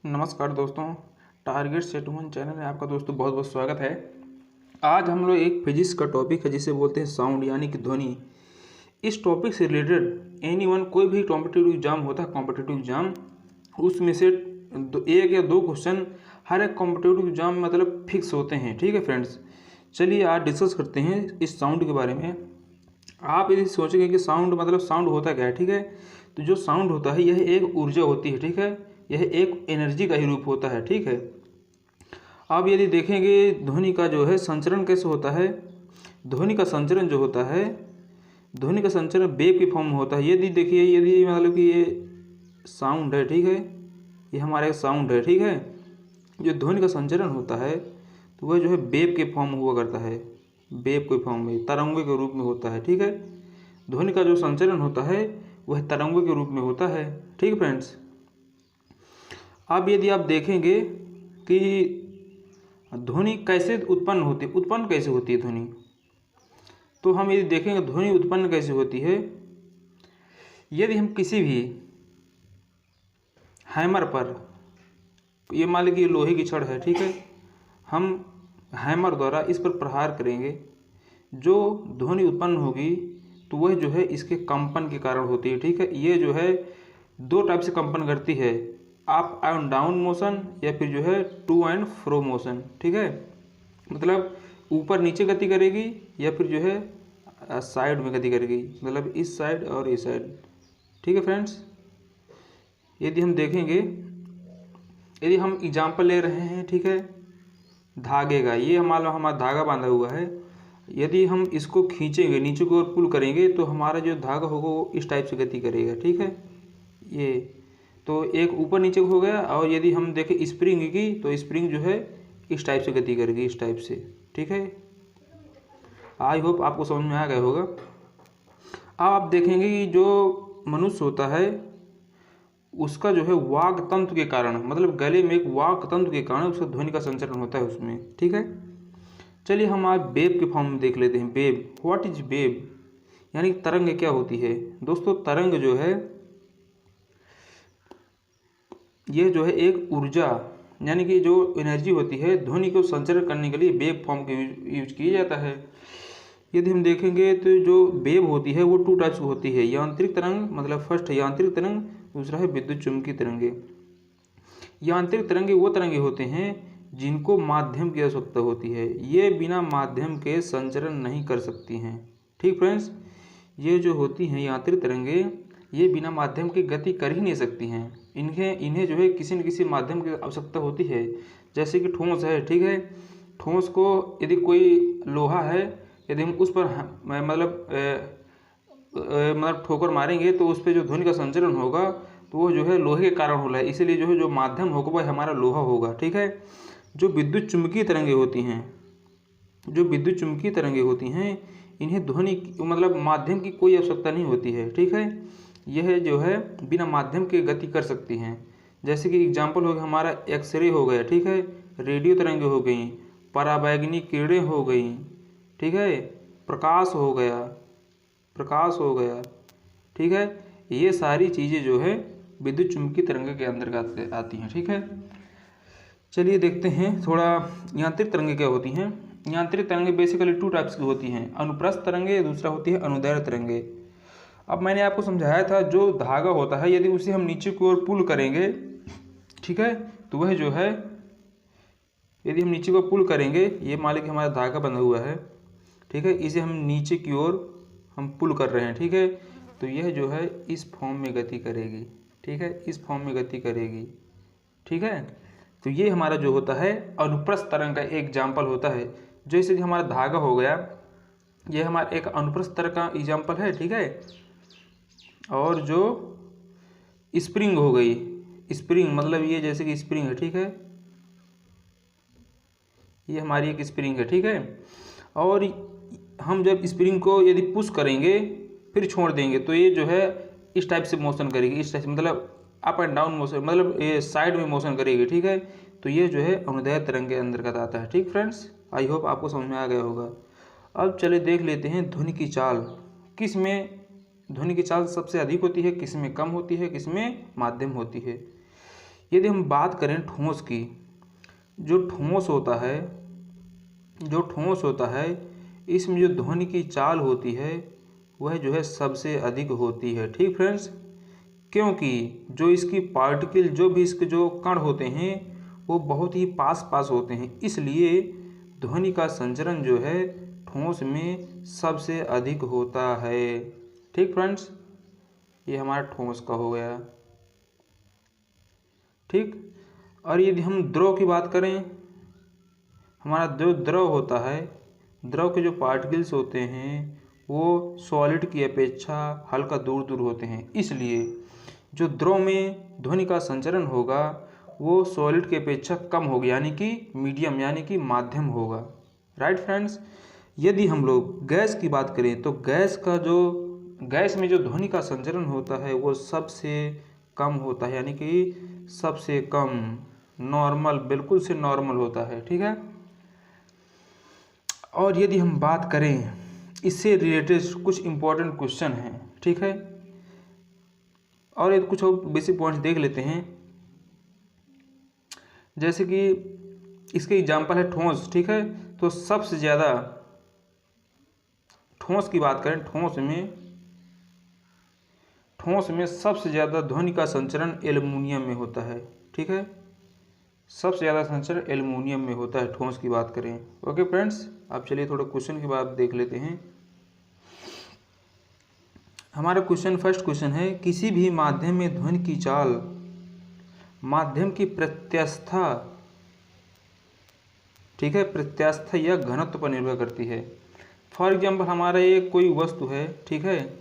नमस्कार दोस्तों, target set one channel में आपका दोस्तों बहुत बहुत स्वागत है। आज हम लोग एक फिजिक्स का टॉपिक है जिसे बोलते हैं साउंड यानी कि ध्वनि। इस टॉपिक से रिलेटेड एनीवन कोई भी कॉम्पिटिटिव एग्जाम होता है, कॉम्पिटिटिव एग्जाम उसमें से एक या दो क्वेश्चन हर एक कॉम्पिटिटिव एग्जाम में मतलब फिक्स होते हैं। ठीक है फ्रेंड्स, चलिए आज डिस्कस करते हैं इस साउंड के बारे में। आप यदि सोचेंगे कि साउंड मतलब साउंड होता क्या है, ठीक है, तो जो साउंड होता है यह एक ऊर्जा होती है। ठीक है, यह एक एनर्जी का ही रूप होता है। ठीक है, अब यदि देखेंगे ध्वनि का जो है संचरण कैसे होता है। ध्वनि का संचरण जो होता है, ध्वनि का संचरण वेव के फॉर्म में होता है। यदि देखिए, यदि मतलब कि ये साउंड है, ठीक है, ये हमारा एक साउंड है, ठीक है, जो ध्वनि का संचरण होता है तो वह जो है वेव के फॉर्म में हुआ करता है, वेव के फॉर्म में, तरंगों के रूप में होता है। ठीक है, ध्वनि का जो संचरण होता है वह तरंगों के रूप में होता है। ठीक है फ्रेंड्स, अब यदि आप देखेंगे कि ध्वनि कैसे उत्पन्न होती है, उत्पन्न कैसे होती है ध्वनि, तो हम यदि देखेंगे ध्वनि उत्पन्न कैसे होती है। यदि हम किसी भी हैमर पर, ये मान लीजिए लोहे की छड़ है, ठीक है, हम हैमर द्वारा इस पर प्रहार करेंगे, जो ध्वनि उत्पन्न होगी तो वह जो है इसके कंपन के कारण होती है। ठीक है, ये जो है दो टाइप से कंपन करती है, अप एंड डाउन मोशन या फिर जो है टू एंड फ्रो मोशन। ठीक है, मतलब ऊपर नीचे गति करेगी या फिर जो है साइड में गति करेगी, मतलब इस साइड और इस साइड। ठीक है फ्रेंड्स, यदि हम देखेंगे, यदि हम एग्जाम्पल ले रहे हैं, ठीक है, धागे का, ये हमारा धागा बांधा हुआ है, यदि हम इसको खींचेंगे नीचे की ओर पुल करेंगे तो हमारा जो धागा होगा वो इस टाइप से गति करेगा। ठीक है, ये तो एक ऊपर नीचे हो गया, और यदि हम देखें स्प्रिंग की तो स्प्रिंग जो है इस टाइप से गति करेगी, इस टाइप से। ठीक है, आई होप आपको समझ में आ गया होगा। अब आप देखेंगे कि जो मनुष्य होता है उसका जो है वाग तंत्र के कारण, मतलब गले में एक वाग तंत्र के कारण उसका ध्वनि का संचरण होता है उसमें। ठीक है, चलिए हम आज वेव के फॉर्म में देख लेते हैं। वेव, व्हाट इज वेव, यानी तरंग क्या होती है। दोस्तों तरंग जो है यह जो है एक ऊर्जा यानी कि जो एनर्जी होती है, ध्वनि को संचरण करने के लिए वेव फॉर्म के यूज किया जाता है। यदि हम देखेंगे तो जो वेव होती है वो टू टाइप्स की होती है, यांत्रिक तरंग, मतलब फर्स्ट है यांत्रिक तरंग, दूसरा है विद्युत चुम्बकीय तरंगे। यांत्रिक तरंगे वो तरंगे होते हैं जिनको माध्यम की आवश्यकता होती है, ये बिना माध्यम के संचरण नहीं कर सकती हैं। ठीक फ्रेंड्स, ये जो होती हैं यांत्रिक तरंगे, ये बिना माध्यम की गति कर ही नहीं सकती हैं। इन्हें जो है किसी न किसी माध्यम की आवश्यकता होती है। जैसे कि ठोस है, ठीक है, ठोस को यदि कोई लोहा है, यदि हम उस पर मतलब ठोकर मारेंगे तो उस पर जो ध्वनि का संचरण होगा तो वो जो है लोहे के कारण हो रहा है, इसीलिए जो है जो माध्यम होगा वह हमारा लोहा होगा। ठीक है, जो विद्युत चुम्बकीय तरंगे होती हैं, जो विद्युत चुम्बकीय तरंगे होती हैं, इन्हें ध्वनि मतलब माध्यम की कोई आवश्यकता नहीं होती है। ठीक है, यह जो है बिना माध्यम के गति कर सकती हैं। जैसे कि एग्जाम्पल हो गया हमारा एक्सरे हो गया, ठीक है, रेडियो तरंगे हो गई, पराबैंगनी किरणें हो गई, ठीक है, प्रकाश हो गया, प्रकाश हो गया। ठीक है, ये सारी चीज़ें जो है विद्युत चुम्बकीय तरंगे के अंतर्गत आती हैं। ठीक है, चलिए देखते हैं थोड़ा यांत्रिक तरंगे क्या होती हैं। यांत्रिक तरंगे बेसिकली टू टाइप्स की होती हैं, अनुप्रस्थ तरंगे, दूसरा होती है अनुदैर्ध्य तरंगे। अब मैंने आपको समझाया था जो धागा होता है यदि उसे हम नीचे की ओर पुल करेंगे, ठीक है, तो वह जो है यदि हम नीचे को पुल करेंगे, ये मान लीजिए हमारा धागा बंधा हुआ है, ठीक है, इसे हम नीचे की ओर हम पुल कर रहे हैं, ठीक है, तो यह जो है इस फॉर्म में गति करेगी। ठीक है, इस फॉर्म में गति करेगी। ठीक है, तो ये हमारा जो होता है अनुप्रस्थ तरंग का एक एग्जाम्पल होता है। जैसे कि हमारा धागा हो गया, यह हमारा एक अनुप्रस्थ तरंग का एग्जाम्पल है। ठीक है, और जो स्प्रिंग हो गई, स्प्रिंग मतलब ये जैसे कि स्प्रिंग है, ठीक है, ये हमारी एक स्प्रिंग है। ठीक है, और हम जब स्प्रिंग को यदि पुश करेंगे फिर छोड़ देंगे तो ये जो है इस टाइप से मोशन करेगी, इस टाइप से, मतलब अप एंड डाउन मोशन, मतलब ये साइड में मोशन करेगी। ठीक है, तो ये जो है अनुदैर्ध्य तरंग के अंतर्गत आता है। ठीक फ्रेंड्स, आई होप आपको समझ में आ गया होगा। अब चले देख लेते हैं ध्वनि की चाल, किस में ध्वनि की चाल सबसे अधिक होती है, किस में कम होती है, किस में माध्यम होती है। यदि हम बात करें ठोस की, जो ठोस होता है इसमें जो ध्वनि की चाल होती है वह जो है सबसे अधिक होती है। ठीक फ्रेंड्स, क्योंकि जो इसकी पार्टिकल, जो भी इसके जो कण होते हैं वो बहुत ही पास पास होते हैं, इसलिए ध्वनि का संचरण जो है ठोस में सबसे अधिक होता है। ठीक फ्रेंड्स, ये हमारा ठोस का हो गया। ठीक, और यदि हम द्रव की बात करें, हमारा जो द्रव होता है, द्रव के जो पार्टिकल्स होते हैं वो सॉलिड की अपेक्षा हल्का दूर दूर होते हैं, इसलिए जो द्रव में ध्वनि का संचरण होगा वो सॉलिड की अपेक्षा कम होगा, यानी कि मीडियम, यानी कि माध्यम होगा। राइट फ्रेंड्स, यदि हम लोग गैस की बात करें तो गैस में जो ध्वनि का संचरण होता है वो सबसे कम होता है, यानी कि सबसे कम, नॉर्मल, बिल्कुल से नॉर्मल होता है। ठीक है, और यदि हम बात करें इससे रिलेटेड कुछ इम्पोर्टेंट क्वेश्चन हैं, ठीक है, और एक कुछ और बेसिक पॉइंट्स देख लेते हैं। जैसे कि इसके एग्जांपल है ठोस। ठीक है, तो सबसे ज़्यादा ठोस की बात करें, ठोस में सबसे ज़्यादा ध्वनि का संचरण एल्युमिनियम में होता है। ठीक है, सबसे ज़्यादा संचरण एल्युमिनियम में होता है ठोस की बात करें। ओके फ्रेंड्स, अब चलिए थोड़ा क्वेश्चन के बाद देख लेते हैं। हमारा फर्स्ट क्वेश्चन है, किसी भी माध्यम में ध्वनि की चाल माध्यम की प्रत्यास्थता, ठीक है, प्रत्यास्थता या घनत्व पर निर्भर करती है। फॉर एग्जाम्पल, हमारा ये कोई वस्तु है, ठीक है,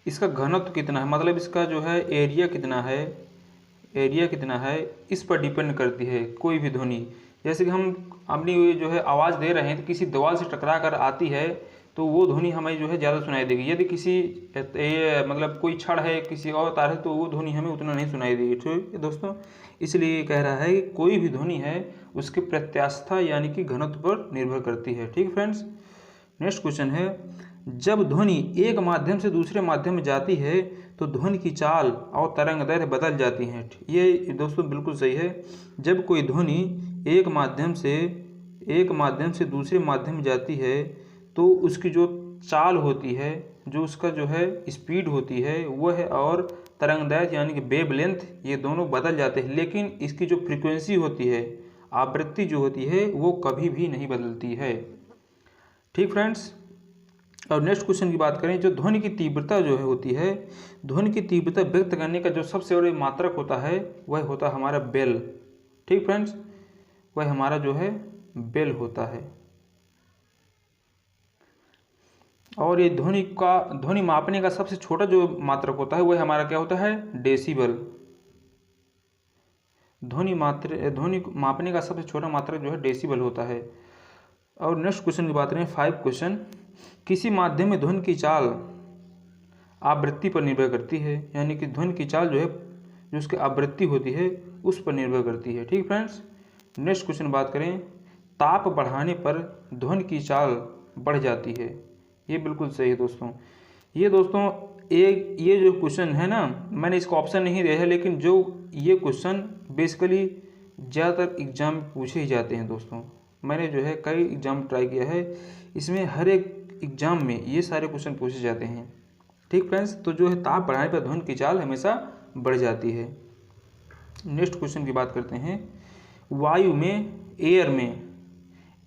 इसका घनत्व कितना है, मतलब इसका जो है एरिया कितना है, इस पर डिपेंड करती है कोई भी ध्वनि। जैसे कि हम अपनी जो है आवाज़ दे रहे हैं तो किसी दीवार से टकरा कर आती है तो वो ध्वनि हमें जो है ज़्यादा सुनाई देगी। यदि किसी मतलब कोई छड़ है, किसी और तार है, तो वो ध्वनि हमें उतना नहीं सुनाई देगी। ठीक है दोस्तों, इसलिए कह रहा है कि कोई भी ध्वनि है उसकी प्रत्यास्थता यानी कि घनत्व पर निर्भर करती है। ठीक फ्रेंड्स, नेक्स्ट क्वेश्चन है, जब ध्वनि एक माध्यम से दूसरे माध्यम में जाती है तो ध्वनि की चाल और तरंगदैर्घ्य बदल जाती हैं। ये दोस्तों बिल्कुल सही है। जब कोई ध्वनि एक माध्यम से दूसरे माध्यम में जाती है तो उसकी जो चाल होती है, जो उसका जो है स्पीड होती है वह है, और तरंगदैर्घ्य यानी कि वेवलेंथ, ये दोनों बदल जाते हैं, लेकिन इसकी जो फ्रीक्वेंसी होती है, आवृत्ति जो होती है, वो कभी भी नहीं बदलती है। ठीक फ्रेंड्स, और नेक्स्ट क्वेश्चन की बात करें, जो ध्वनि की तीव्रता जो है होती है, ध्वनि की तीव्रता व्यक्त करने का जो सबसे बड़ा मात्रक होता है वह होता है हमारा बेल। ठीक फ्रेंड्स, वह हमारा जो है बेल होता है। और ये ध्वनि मापने का सबसे छोटा जो मात्रक होता है वह हमारा क्या होता है, डेसिबल। ध्वनि मापने का सबसे छोटा मात्रक जो है डेसिबल होता है। और नेक्स्ट क्वेश्चन की बात करें, 5 क्वेश्चन, किसी माध्यम में ध्वनि की चाल आवृत्ति पर निर्भर करती है, यानी कि ध्वनि की चाल जो है, जो उसकी आवृत्ति होती है उस पर निर्भर करती है। ठीक फ्रेंड्स, नेक्स्ट क्वेश्चन बात करें, ताप बढ़ाने पर ध्वनि की चाल बढ़ जाती है। ये बिल्कुल सही है दोस्तों। ये जो क्वेश्चन है ना, मैंने इसका ऑप्शन नहीं दिया है, लेकिन जो ये क्वेश्चन बेसिकली ज़्यादातर एग्जाम में पूछे ही जाते हैं दोस्तों। मैंने जो है कई एग्जाम ट्राई किया है, इसमें हर एक एग्जाम में ये सारे क्वेश्चन पूछे जाते हैं। ठीक फ्रेंड्स, तो जो है ताप बढ़ाने पर ध्वनि की चाल हमेशा बढ़ जाती है। नेक्स्ट क्वेश्चन की बात करते हैं, वायु में, एयर में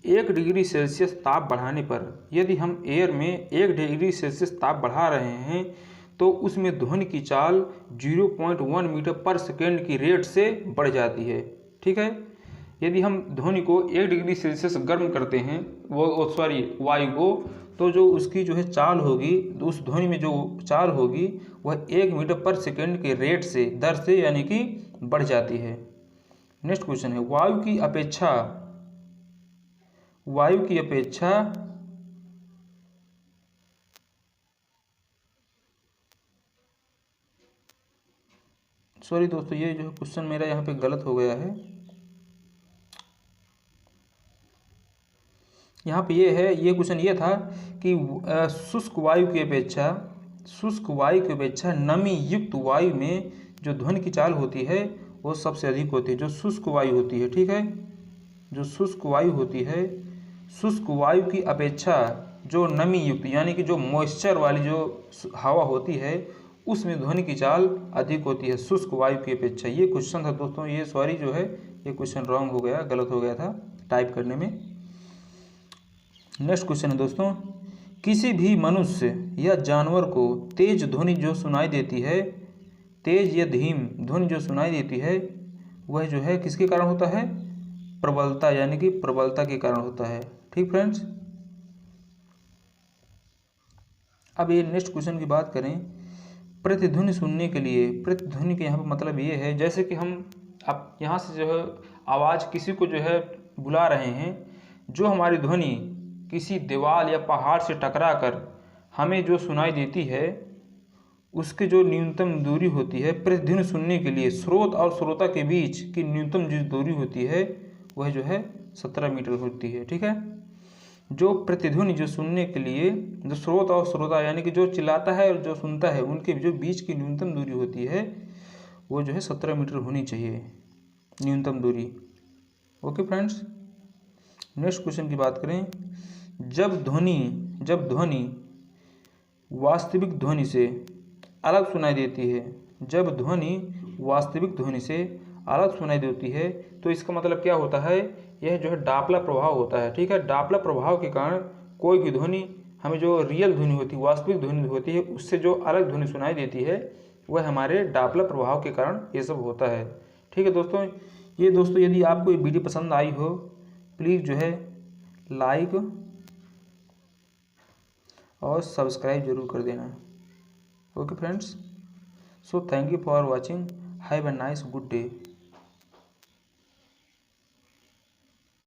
1 डिग्री सेल्सियस ताप बढ़ाने पर, यदि हम एयर में 1 डिग्री सेल्सियस ताप बढ़ा रहे हैं तो उसमें ध्वनि की चाल 0.1 मीटर पर सेकेंड की रेट से बढ़ जाती है। ठीक है, यदि हम ध्वनि को 1 डिग्री सेल्सियस गर्म करते हैं, वायु को, तो जो उसकी जो है चाल होगी, उस ध्वनि में जो चाल होगी वह 1 मीटर पर सेकेंड के रेट से, दर से, यानी कि बढ़ जाती है। नेक्स्ट क्वेश्चन है, वायु की अपेक्षा सॉरी दोस्तों, ये जो क्वेश्चन मेरा यहाँ पे गलत हो गया है। यहाँ पे ये क्वेश्चन ये था कि शुष्क वायु की अपेक्षा नमी युक्त वायु में जो ध्वनि की चाल होती है वो सबसे अधिक होती है। जो शुष्क वायु होती है, ठीक है, जो शुष्क वायु होती है, शुष्क वायु की अपेक्षा जो नमी युक्त यानी कि जो मॉइस्चर वाली जो हवा होती है उसमें ध्वनि की चाल अधिक होती है शुष्क वायु की अपेक्षा। ये क्वेश्चन था दोस्तों, ये सॉरी जो है ये क्वेश्चन रॉन्ग हो गया, गलत हो गया था टाइप करने में। नेक्स्ट क्वेश्चन है दोस्तों, किसी भी मनुष्य या जानवर को तेज ध्वनि जो सुनाई देती है, तेज या धीम ध्वनि जो सुनाई देती है, वह जो है किसके कारण होता है? प्रबलता, यानी कि प्रबलता के कारण होता है। ठीक फ्रेंड्स, अब ये नेक्स्ट क्वेश्चन की बात करें, प्रतिध्वनि सुनने के लिए, प्रतिध्वनि के यहाँ पर मतलब ये है जैसे कि हम अब यहाँ से जो है आवाज़ किसी को जो है बुला रहे हैं, जो हमारी ध्वनि किसी दीवार या पहाड़ से टकरा कर हमें जो सुनाई देती है उसकी जो न्यूनतम दूरी होती है प्रतिध्वनि सुनने के लिए, स्रोत और श्रोता के बीच की न्यूनतम जो दूरी होती है वह जो है 17 मीटर होती है। ठीक है, जो प्रतिध्वनि जो सुनने के लिए जो स्रोत और श्रोता यानी कि जो चिल्लाता है और जो सुनता है उनके जो बीच की न्यूनतम दूरी होती है वो जो है 17 मीटर होनी चाहिए न्यूनतम दूरी। ओके फ्रेंड्स, नेक्स्ट क्वेश्चन की बात करें, जब ध्वनि वास्तविक ध्वनि से अलग सुनाई देती है, जब ध्वनि वास्तविक ध्वनि से अलग सुनाई देती है तो इसका मतलब क्या होता है? यह जो है डापलर प्रभाव होता है। ठीक है, डापलर प्रभाव के कारण कोई भी ध्वनि हमें जो रियल ध्वनि होती है, वास्तविक ध्वनि होती है, उससे जो अलग ध्वनि सुनाई देती है वह हमारे डापलर प्रभाव के कारण ये सब होता है। ठीक है दोस्तों, ये दोस्तों यदि आपको ये वीडियो पसंद आई हो प्लीज़ जो है लाइक और सब्सक्राइब जरूर कर देना। Okay friends, so thank you for watching, have a nice good day.